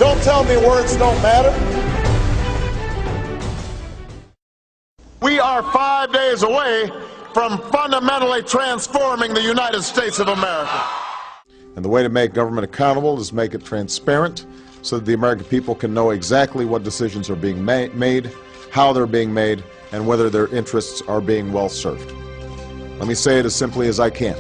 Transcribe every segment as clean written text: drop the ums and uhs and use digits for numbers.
Don't tell me words don't matter. We are 5 days away from fundamentally transforming the United States of America. And the way to make government accountable is make it transparent so that the American people can know exactly what decisions are being made, how they're being made, and whether their interests are being well served. Let me say it as simply as I can.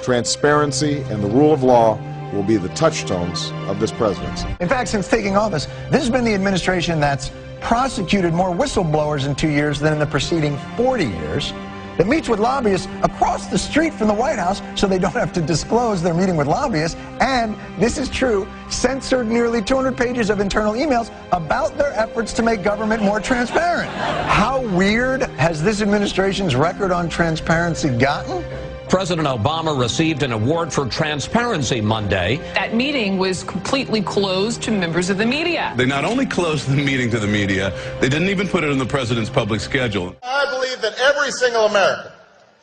Transparency and the rule of law will be the touchstones of this presidency. In fact, since taking office, this has been the administration that's prosecuted more whistleblowers in 2 years than in the preceding 40 years, that meets with lobbyists across the street from the White House so they don't have to disclose they're meeting with lobbyists, and, this is true, censored nearly 200 pages of internal emails about their efforts to make government more transparent. How weird has this administration's record on transparency gotten? President Obama received an award for transparency Monday. That meeting was completely closed to members of the media. They not only closed the meeting to the media, they didn't even put it on the president's public schedule. I believe that every single American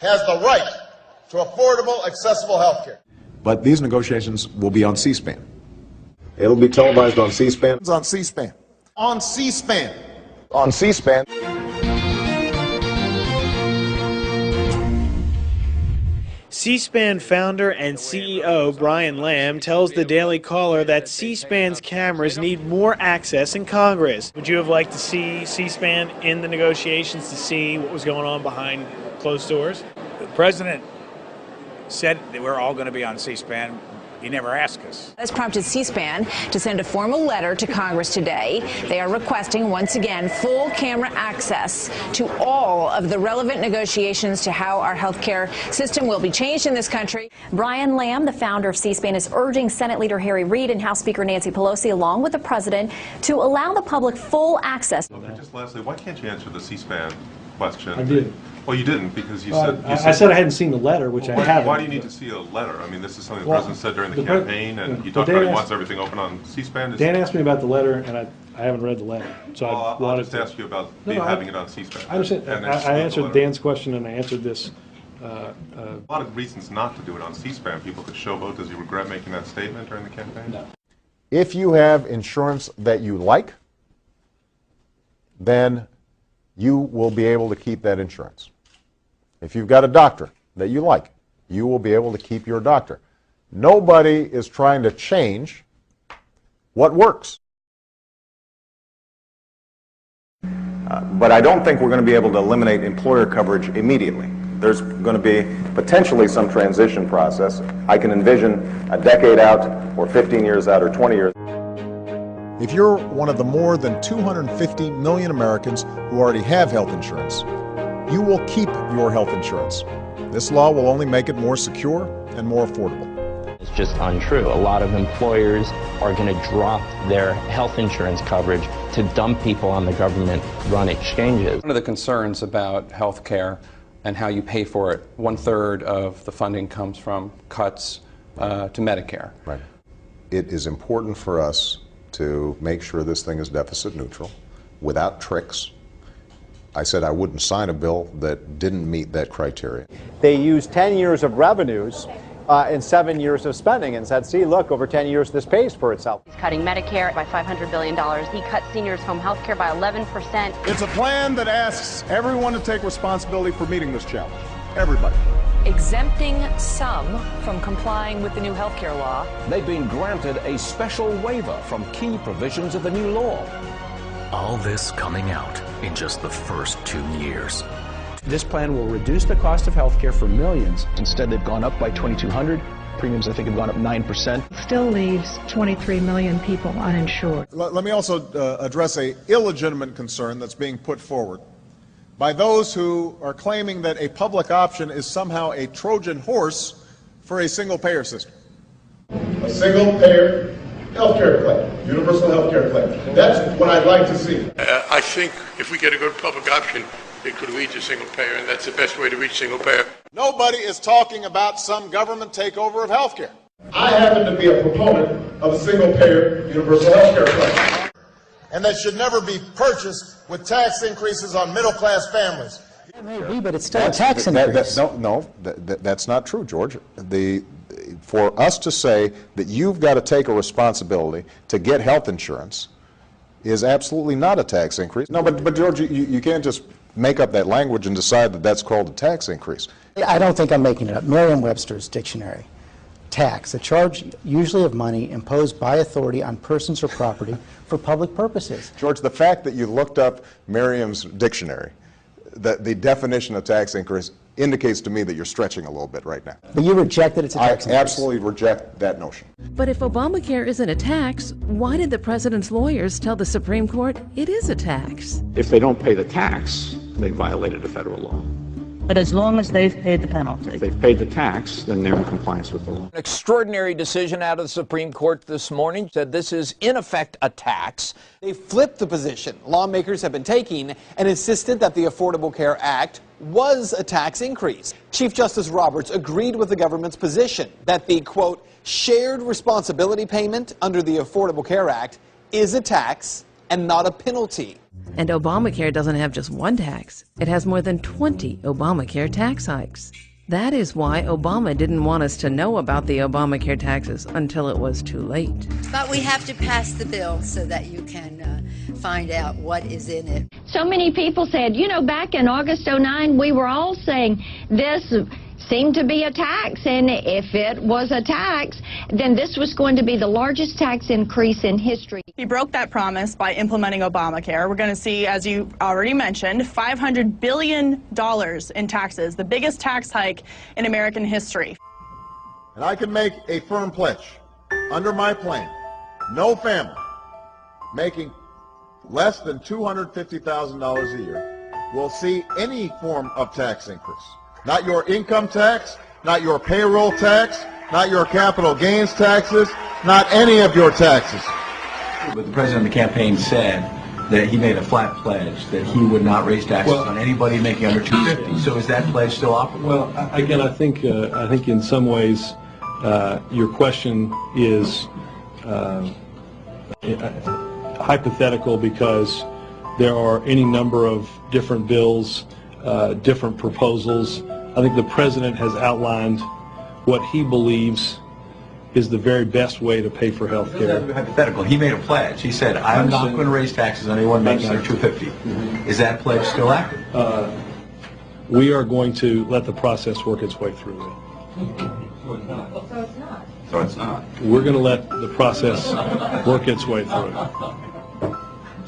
has the right to affordable, accessible health care. But these negotiations will be on C-SPAN. It'll be televised on C-SPAN. It's on C-SPAN. On C-SPAN. On C-SPAN. C-SPAN founder and CEO Brian Lamb tells the Daily Caller that C-SPAN's cameras need more access in Congress. Would you have liked to see C-SPAN in the negotiations to see what was going on behind closed doors? The president said that we're all going to be on C-SPAN. He never asked us. This prompted C-SPAN to send a formal letter to Congress today. They are requesting, once again, full camera access to all of the relevant negotiations to how our health care system will be changed in this country. Brian Lamb, the founder of C-SPAN, is urging Senate Leader Harry Reid and House Speaker Nancy Pelosi, along with the president, to allow the public full access. Okay, just lastly, why can't you answer the C-SPAN question? I did. Well, you didn't, because you I said I hadn't seen the letter, which I haven't. Why do you need to see a letter? I mean, this is something the president said during the campaign, and he talked about he wants everything open on C-SPAN. Dan asked me about the letter, and I haven't read the letter. So I'll just ask you about having it on C-SPAN. I understand. I answered Dan's question, and I answered this. A lot of reasons not to do it on C-SPAN. People could showboat. Does he regret making that statement during the campaign? No. If you have insurance that you like, then you will be able to keep that insurance. If you've got a doctor that you like, you will be able to keep your doctor. Nobody is trying to change what works. But I don't think we're going to be able to eliminate employer coverage immediately. There's going to be potentially some transition process. I can envision a decade out, or 15 years out, or 20 years. If you're one of the more than 250 million Americans who already have health insurance, you will keep your health insurance. This law will only make it more secure and more affordable. It's just untrue. A lot of employers are going to drop their health insurance coverage to dump people on the government-run exchanges. One of the concerns about health care and how you pay for it, 1/3 of the funding comes from cuts to Medicare. Right. It is important for us to make sure this thing is deficit neutral, without tricks. I said I wouldn't sign a bill that didn't meet that criteria. They used 10 years of revenues and 7 years of spending and said, see, look, over 10 years this pays for itself. He's cutting Medicare by $500 billion. He cut seniors' home health care by 11%. It's a plan that asks everyone to take responsibility for meeting this challenge. Everybody. Exempting some from complying with the new health care law. They've been granted a special waiver from key provisions of the new law. All this coming out in just the first 2 years. This plan will reduce the cost of health care for millions. Instead, they've gone up by $2,200. Premiums, I think, have gone up 9%. Still leaves 23 million people uninsured. Let me also address an illegitimate concern that's being put forward by those who are claiming that a public option is somehow a Trojan horse for a single-payer system. A single-payer healthcare claim, universal healthcare claim. That's what I'd like to see. I think if we get a good public option, it could lead to single payer, and that's the best way to reach single payer. Nobody is talking about some government takeover of healthcare. I happen to be a proponent of a single payer universal healthcare claim. And that should never be purchased with tax increases on middle-class families. It may be, but it's still a tax increase. No, that's not true, George. for us to say that you've got to take a responsibility to get health insurance is absolutely not a tax increase. No, but George, you can't just make up that language and decide that that's called a tax increase. I don't think I'm making it up. Merriam-Webster's dictionary. Tax, a charge usually of money imposed by authority on persons or property for public purposes. George, the fact that you looked up Merriam's dictionary, the definition of tax increase indicates to me that you're stretching a little bit right now. But you reject that it's a tax increase. I absolutely reject that notion. But if Obamacare isn't a tax, why did the president's lawyers tell the Supreme Court it is a tax? If they don't pay the tax, they violated a federal law. But as long as they've paid the penalty. If they've paid the tax, then they're in compliance with the law. An extraordinary decision out of the Supreme Court this morning said this is, in effect, a tax. They flipped the position lawmakers have been taking and insisted that the Affordable Care Act was a tax increase. Chief Justice Roberts agreed with the government's position that the, quote, shared responsibility payment under the Affordable Care Act is a tax and not a penalty. And Obamacare doesn't have just one tax. It has more than 20 Obamacare tax hikes. That is why Obama didn't want us to know about the Obamacare taxes until it was too late. But we have to pass the bill so that you can find out what is in it. So many people said, you know, back in August '09, we were all saying this seemed to be a tax, and if it was a tax, then this was going to be the largest tax increase in history. He broke that promise by implementing Obamacare. We're going to see, as you already mentioned, $500 billion in taxes, the biggest tax hike in American history. And I can make a firm pledge. Under my plan, no family making less than $250,000 a year will see any form of tax increase. Not your income tax, not your payroll tax, not your capital gains taxes, not any of your taxes. But the president of the campaign said that he made a flat pledge that he would not raise taxes on anybody making under $250. So is that pledge still operative? Well, again, I think in some ways your question is hypothetical because there are any number of different bills, different proposals. I think the president has outlined what he believes is the very best way to pay for health care. Hypothetical. He made a pledge. He said, I'm not going to raise taxes on anyone making under $250. Is that pledge still active? We are going to let the process work its way through it. So it's not. So it's not. We're going to let the process work its way through it.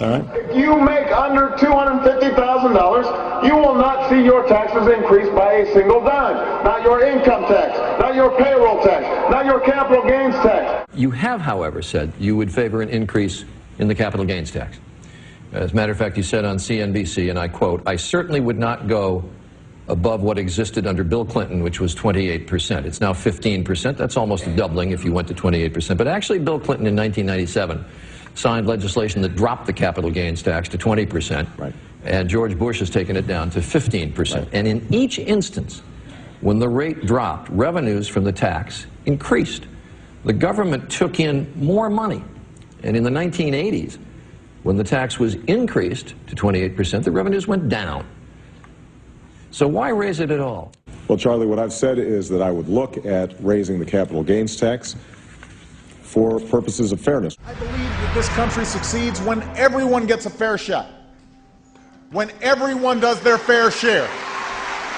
All right? If you make under $250,000, you will not see your taxes increase by a single dime. Not your income tax, not your payroll tax, not your capital gains tax. You have, however, said you would favor an increase in the capital gains tax. As a matter of fact, you said on CNBC, and I quote, I certainly would not go above what existed under Bill Clinton, which was 28%. It's now 15%. That's almost a doubling if you went to 28%. But actually, Bill Clinton in 1997 signed legislation that dropped the capital gains tax to 20%. Right. And George Bush has taken it down to 15%. Right. And in each instance, when the rate dropped, revenues from the tax increased. The government took in more money. And in the 1980s, when the tax was increased to 28%, the revenues went down. So why raise it at all? Well, Charlie, what I've said is that I would look at raising the capital gains tax for purposes of fairness. I believe that this country succeeds when everyone gets a fair shot, when everyone does their fair share,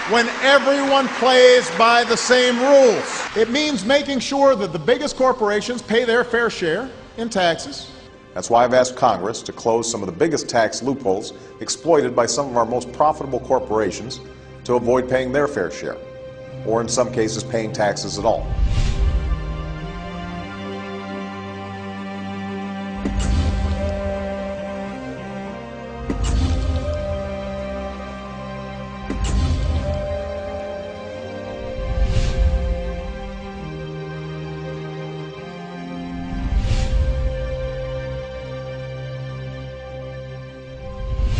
when everyone plays by the same rules. It means making sure that the biggest corporations pay their fair share in taxes. That's why I've asked Congress to close some of the biggest tax loopholes exploited by some of our most profitable corporations to avoid paying their fair share, or in some cases paying taxes at all.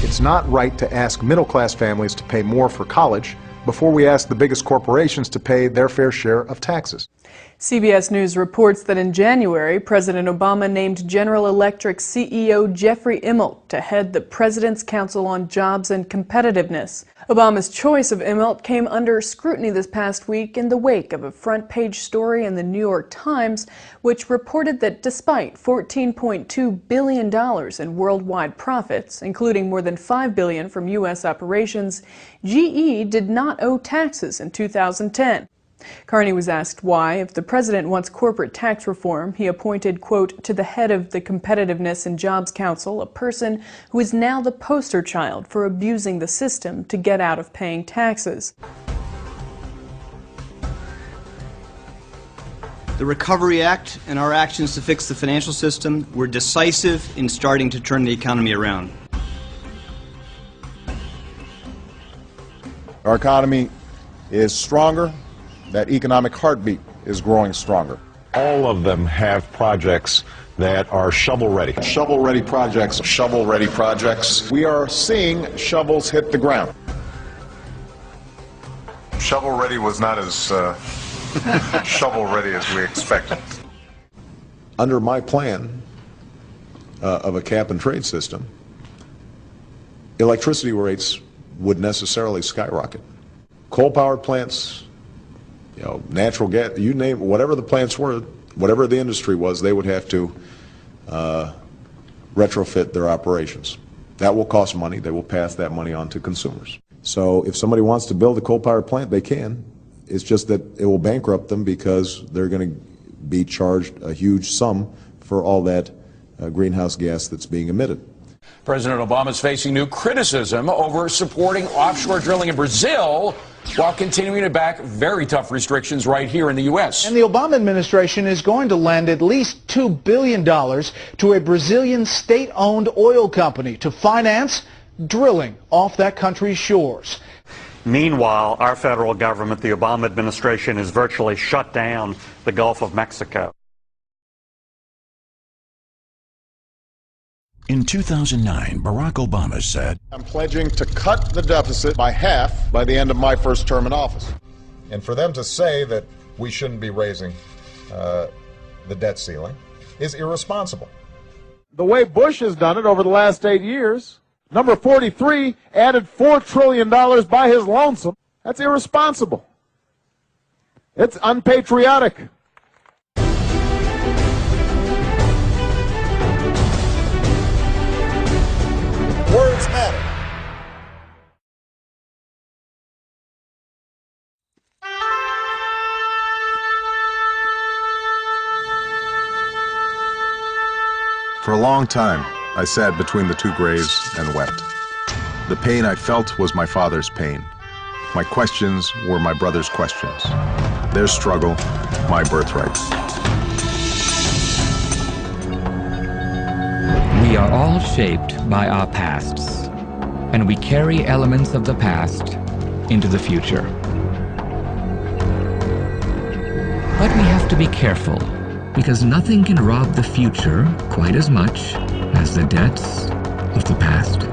It's not right to ask middle-class families to pay more for college before we ask the biggest corporations to pay their fair share of taxes. CBS News reports that in January, President Obama named General Electric CEO Jeffrey Immelt to head the President's Council on Jobs and Competitiveness. Obama's choice of Immelt came under scrutiny this past week in the wake of a front-page story in the New York Times, which reported that despite $14.2 billion in worldwide profits, including more than $5 billion from U.S. operations, GE did not owe taxes in 2010. Carney was asked why, if the president wants corporate tax reform, he appointed, quote, to the head of the Competitiveness and Jobs Council, a person who is now the poster child for abusing the system to get out of paying taxes. The Recovery Act and our actions to fix the financial system were decisive in starting to turn the economy around. Our economy is stronger. That economic heartbeat is growing stronger. All of them have projects that are shovel-ready. Shovel-ready projects. Shovel-ready projects. We are seeing shovels hit the ground. Shovel-ready was not as shovel-ready as we expected. Under my plan of a cap-and-trade system, electricity rates would necessarily skyrocket. Coal-powered plants, natural gas, you name it, whatever the plants were, whatever the industry was, they would have to retrofit their operations. That will cost money. They will pass that money on to consumers. So if somebody wants to build a coal-powered plant, they can. It's just that it will bankrupt them because they're going to be charged a huge sum for all that greenhouse gas that's being emitted. President Obama is facing new criticism over supporting offshore drilling in Brazil while continuing to back very tough restrictions right here in the U.S. And the Obama administration is going to lend at least $2 billion to a Brazilian state-owned oil company to finance drilling off that country's shores. Meanwhile, our federal government, the Obama administration, has virtually shut down the Gulf of Mexico. In 2009, Barack Obama said, I'm pledging to cut the deficit by half by the end of my first term in office. And for them to say that we shouldn't be raising the debt ceiling is irresponsible. The way Bush has done it over the last 8 years, number 43 added $4 trillion by his lonesome. That's irresponsible. It's unpatriotic. Words matter. For a long time, I sat between the two graves and wept. The pain I felt was my father's pain. My questions were my brother's questions. Their struggle, my birthright. We are all shaped by our pasts, and we carry elements of the past into the future. But we have to be careful, because nothing can rob the future quite as much as the debts of the past.